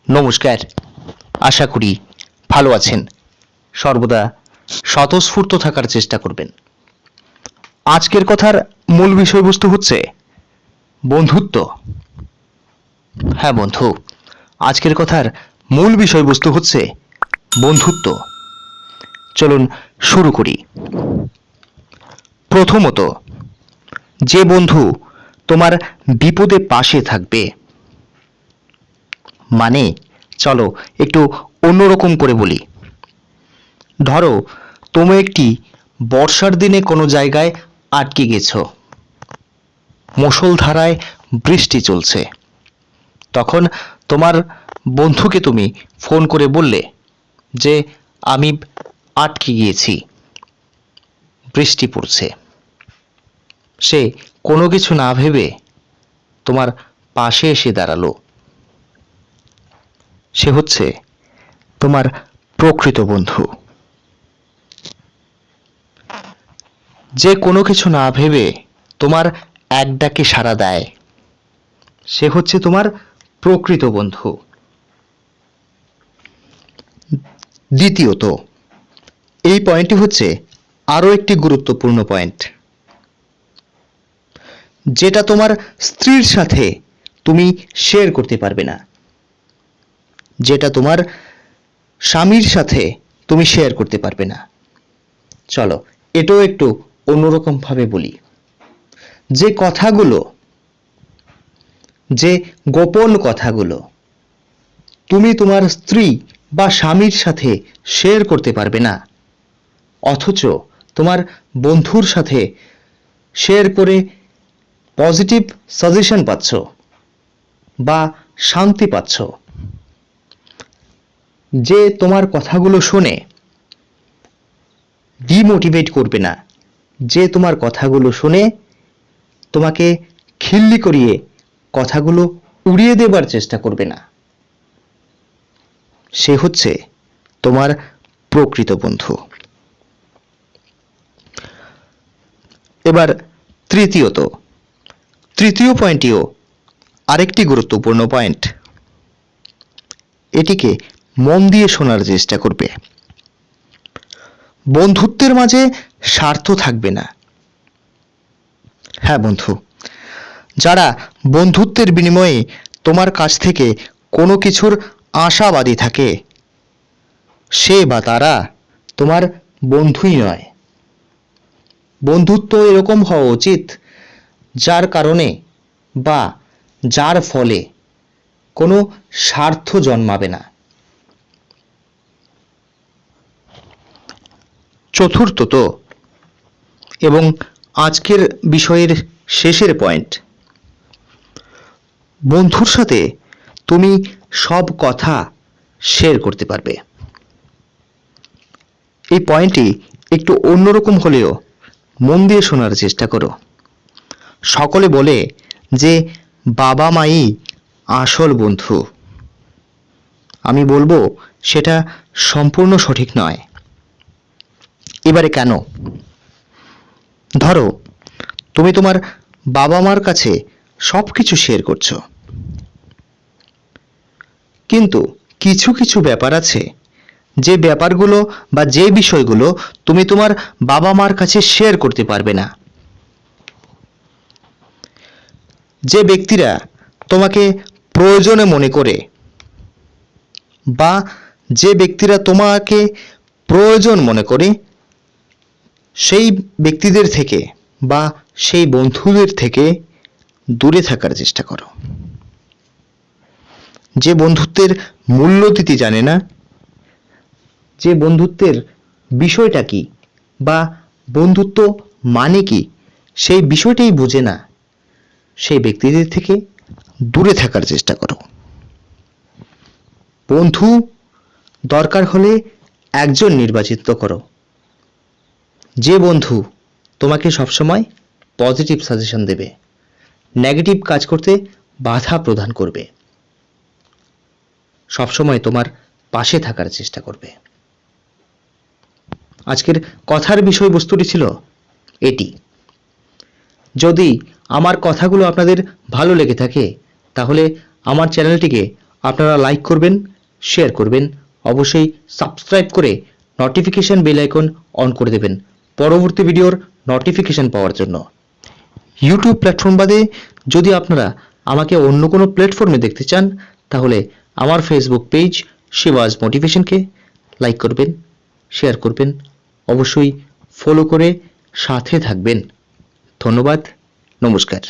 নমস্কার। আশা করি ভালো আছেন। সর্বদা স্বতঃস্ফূর্ত থাকার চেষ্টা করবেন। আজকের কথার মূল বিষয়বস্তু হচ্ছে বন্ধুত্ব। হ্যাঁ বন্ধু, আজকের কথার মূল বিষয়বস্তু হচ্ছে বন্ধুত্ব। চলুন শুরু করি। প্রথমত, যে বন্ধু তোমার বিপদে পাশে থাকবে, মানে চলো একটু অন্যরকম করে বলি। ধরো তুমি একটি বর্ষার দিনে কোনো জায়গায় আটকে গেছো, মুষলধারায় বৃষ্টি চলছে। তখন তোমার বন্ধুকে তুমি ফোন করে বললে যে আমি আটকে গিয়েছি, বৃষ্টি পড়ছে। সে কোনো কিছু না ভেবে তোমার পাশে এসে দাঁড়ালো। সে হচ্ছে তোমার প্রকৃত বন্ধু। যে কোনো কিছু না ভেবে তোমার এক ডাকে সাড়া দেয়, সে হচ্ছে তোমার প্রকৃত বন্ধু। দ্বিতীয়ত, এই পয়েন্টটি হচ্ছে আরো একটি গুরুত্বপূর্ণ পয়েন্ট, যেটা তোমার স্ত্রীর সাথে তুমি শেয়ার করতে পারবে না, যেটা তোমার স্বামীর সাথে তুমি শেয়ার করতে পারবে না। চলো এটাও একটু অন্যরকম ভাবে বলি। যে কথাগুলো, যে গোপন কথাগুলো তুমি তোমার স্ত্রী বা স্বামীর সাথে শেয়ার করতে পারবে না, অথচ তোমার বন্ধুর সাথে শেয়ার করে পজিটিভ সাজেশন পাচ্ছ বা শান্তি পাচ্ছ, যে তোমার কথাগুলো শুনে ডিমোটিভেট করবে না, যে তোমার কথাগুলো শুনে তোমাকে খিল্লি করিয়ে কথাগুলো উড়িয়ে দেবার চেষ্টা করবে না, সে হচ্ছে তোমার প্রকৃত বন্ধু। এবার তৃতীয় পয়েন্টটিও আরেকটি গুরুত্বপূর্ণ পয়েন্ট। এটিকে মন দিয়ে শোনার চেষ্টা করবে। বন্ধুত্বের মাঝে স্বার্থ থাকবে না। হ্যাঁ বন্ধু, যারা বন্ধুত্বের বিনিময়ে তোমার কাছ থেকে কোনো কিছুর আশাবাদী থাকে, সে বা তারা তোমার বন্ধুই নয়। বন্ধুত্ব এরকম হওয়া উচিত যার কারণে বা যার ফলে কোনো স্বার্থ জন্মাবে না। চতুর্থত এবং আজকের বিষয়ের শেষের পয়েন্ট, বন্ধুর সাথে তুমি সব কথা শেয়ার করতে পারবে। এই পয়েন্টটি একটু অন্যরকম হলেও মন দিয়ে শোনার চেষ্টা করো। সকলে বলে যে বাবা মাই আসল বন্ধু। আমি বলবো সেটা সম্পূর্ণ সঠিক নয়। এবারে কেন? ধরো তুমি তোমার বাবা মার কাছে সবকিছু শেয়ার করছো, কিন্তু কিছু কিছু ব্যাপার আছে, যে ব্যাপারগুলো বা যে বিষয়গুলো তুমি তোমার বাবা মার কাছে শেয়ার করতে পারবে না। যে ব্যক্তিরা তোমাকে প্রয়োজনে মনে করে বা যে ব্যক্তিরা তোমাকে প্রয়োজন মনে করে, সেই ব্যক্তিদের থেকে বা সেই বন্ধুদের থেকে দূরে থাকার চেষ্টা করো। যে বন্ধুত্বের মূল্য দিতে জানে না, যে বন্ধুত্বের বিষয়টা কি বা বন্ধুত্ব মানে কি সেই বিষয়টাই বোঝে না, সেই ব্যক্তিদের থেকে দূরে থাকার চেষ্টা করো। বন্ধু দরকার হলে একজন নির্বাচিত করো, যে বন্ধু তোমাকে সবসময় পজিটিভ সাজেশন দেবে, নেগেটিভ কাজ করতে বাধা প্রদান করবে, সবসময় তোমার পাশে থাকার চেষ্টা করবে। আজকের কথার বিষয়বস্তুটি ছিল এটি। যদি আমার কথাগুলো আপনাদের ভালো লেগে থাকে, তাহলে আমার চ্যানেলটিকে আপনারা লাইক করবেন, শেয়ার করবেন, অবশ্যই সাবস্ক্রাইব করে নোটিফিকেশন বেল আইকন অন করে দেবেন পরবর্তী ভিডিওর নোটিফিকেশন পাওয়ার জন্য। ইউটিউব প্ল্যাটফর্ম বাদে যদি আপনারা আমাকে অন্য কোনো প্ল্যাটফর্মে দেখতে চান তাহলে আমার ফেসবুক পেজ শিবাজ মোটিভেশনকে লাইক করবেন, শেয়ার করবেন, অবশ্যই ফলো করে সাথে থাকবেন। ধন্যবাদ, নমস্কার।